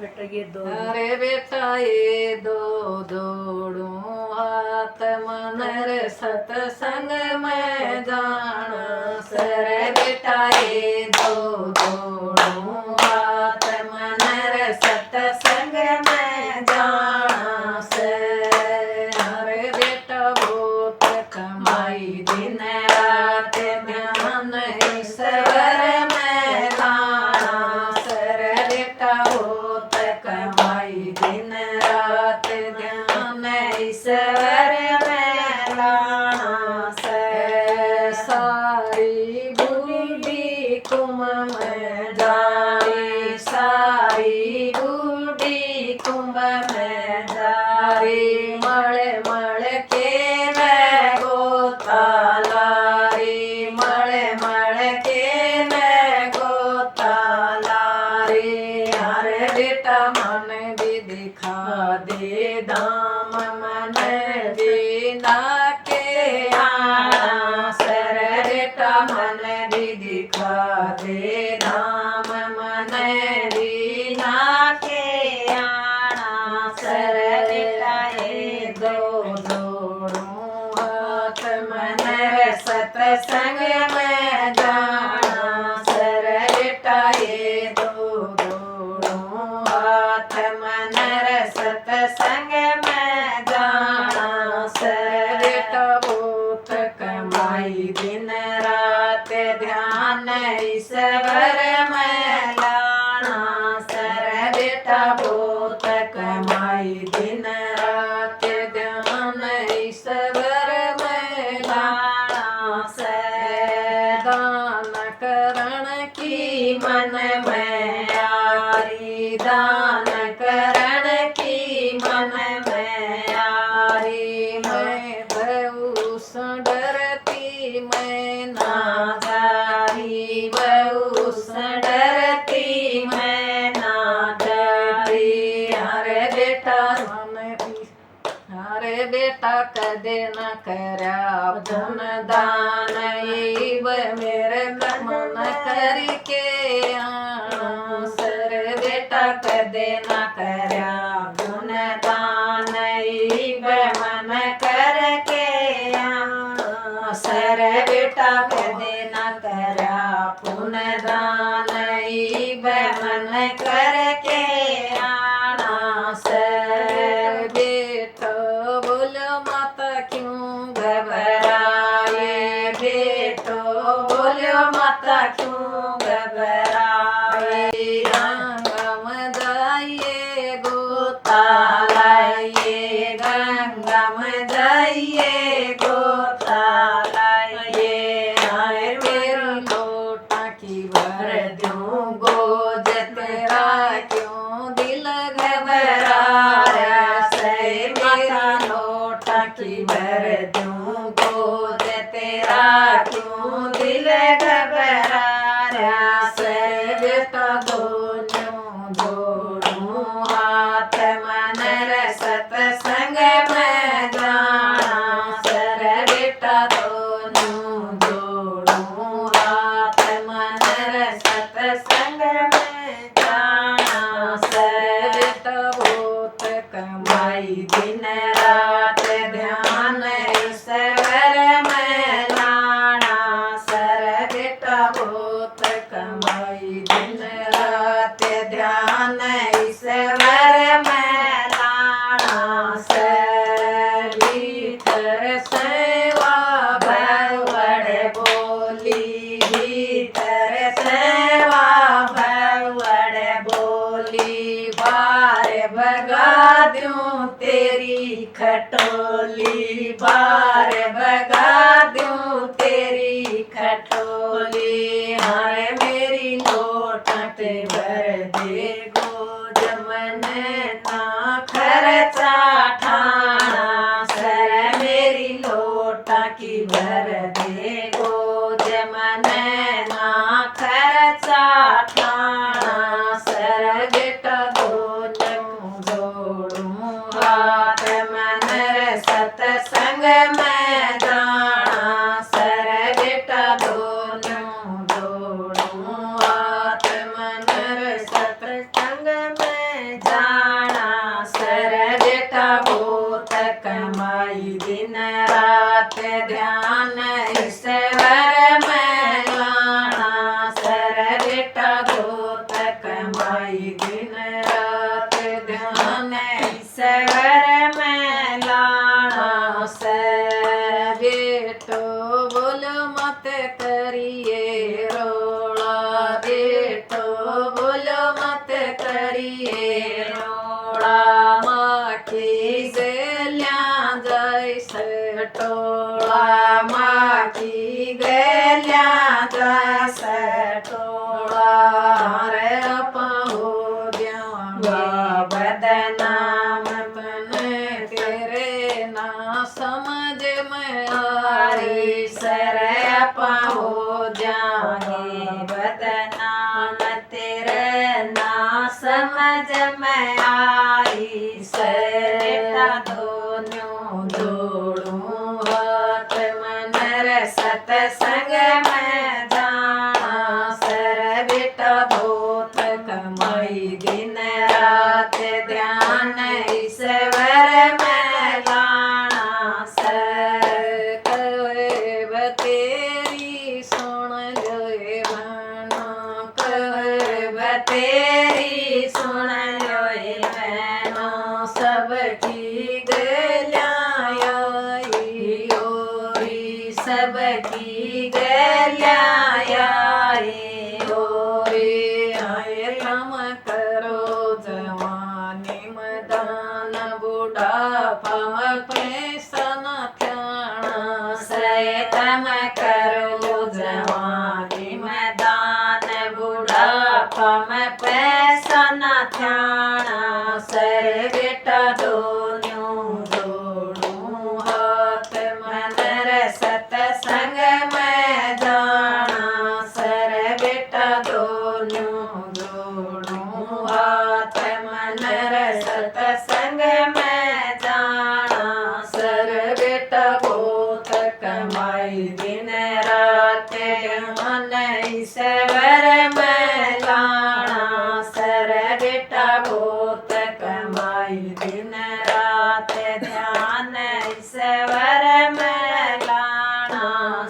बेटा ये दो अरे बेटा ये दो जोड़ू हाथ मन रे सतसंग में जाना सरे बेटा ये दो जोड़ू हाथ मन रे सतसंग में जाना से अरे बेटा बहुत कमाई दिन रात ध्यान ईश्वर में लाना सर बेटा बहुत कमाई दिन रात ध्यान ईश्वर में लाना से सारी बूढ़ी कुम में जाई सारी बूढ़ी कुंभ में जारी मड़ मड़ के मैं गोता लारी मड़ मड़ के मैं गोता लारी अरे बेटा मन भी दिखा दे दाम मन भी ना के आना सर बेटा मन भी दिखा दे दाम मन भी ना के आना सर बेटा ये दो जोड़ू हाथ मन सतसंग में जाना सर बेटा ये दो जोड़ू हाथ मन सतसंग में जाना सर बेटा बहुत कमाई दिन रात ध्यान ईश्वर में लाना सर बेटा बहुत कमाई दिन रात ध्यान ईश्वर में लाना से दान करण की मन में यारी दान करण की मन में यारी मैं भूषण डरती मैं ना जारी भूषण डरती मैं ना जारी अरे बेटा मन भी अरे बेटा कदे न करया धन दान इव मेरे मन करके आना सर बेटा कदे न करया धन दान इव मन करके आना सर बेटा कदे न करया पुन दान इव मन करके आना सर बेटा बोलो माता क्यों घबराए बेटो बोलो माता क्यों घबराए गंगम जाइए गोता लाइए गंगम जाइए गोता लाइए आए मेरी लोटा की भर दूं गोज तेरा क्यों दिल घबराया से मेरा लोटा की भर दूं गोद तेरा क्यों दिल घबराया से बेटा दोनों जोड़ू हाथ मन सतसंग में जाना सर बेटा दोनों जोड़ू हाथ मन सतसंग में जाना सर बेटा बहुत कमाई दिन रात ध्यान ईश्वर में लाना सर बेटा बहुत कमाई दिन रात ध्यान ईश्वर में लाना सर भीतर सेवा भवड़ बोली भीतर सेवा भवड़ बोली बार भगा दूं तेरी खटोली बार भगा दूं तेरी खटोली हाय मेरी लोटट भर दे गोद मन ना खर्चा ठाना सर मेरी लोटा की भर दे गोद मन ना खर्चा ठाना सर बेटा दोनों जोड़ू हाथ मन सतसंग में जाना सर बेटा दोनों जोड़ू जाना सर बेटा भूत कमाई दिन रात ध्यान ईश्वर में लाना सर बेटा भूत कमाई दिन रात ध्यान ईश्वर में लाना सर बेटो बोलो मत करिए रोड़ा बेटो बोलो मत करिए रोड़ा माखी गल्या जैसे टोळा माखी गल्या जैसे टोळा रे पाहू द्या बदनाम बन तेरे ना समझ में आरी सर पाहो जागे बदनाम तेरे ना समझ में आई सरेटा दोनों जोड़ूं हाथ मन सतसंग में जाना सर बेटा भूत कमाई दिन रात ध्यान ईश्वर में लाना सर कहब तेरी सुन लोए बहनों कहब तेरी सुन लोए बहनों सबकी गलियाई ओरी सबकी गलियाई ओरी आए लम करो जवानी मदान बुढ़ापा पैसा न ध्यान सैतम करो जवानी मैदान बुढ़ापा में पैसा न ध्यान सर बेटा दोनों जोड़ूं हाथ मन सतसंग में जाना सर बेटा दोनों जोड़ूं हाथ मन सतसंग में जाना सर बेटा भूत कमाई दिन रात मन ईश्वर में लाना सर बेटा भूत कमाई दिन रात ध्यान ईश्वर में लाना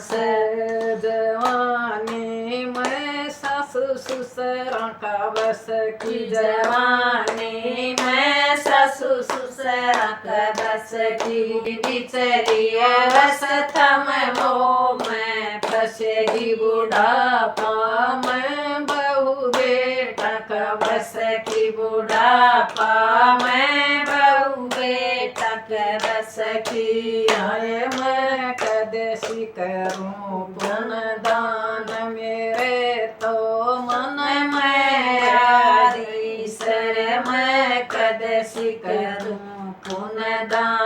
सर जवानी में सासु ससुरा का बस की जवानी में सासु ससुरा का बस की बिचली अवस्था में मोह में फंसेगी बुढ़ापा में बहू बेटा का बस की बुढ़ापा में बहू बेटा का बस की आए मैं कदेसी करूं पुण्य दान मेरे तो मन में आरी सर मैं कदेसी करूं पुण्य दान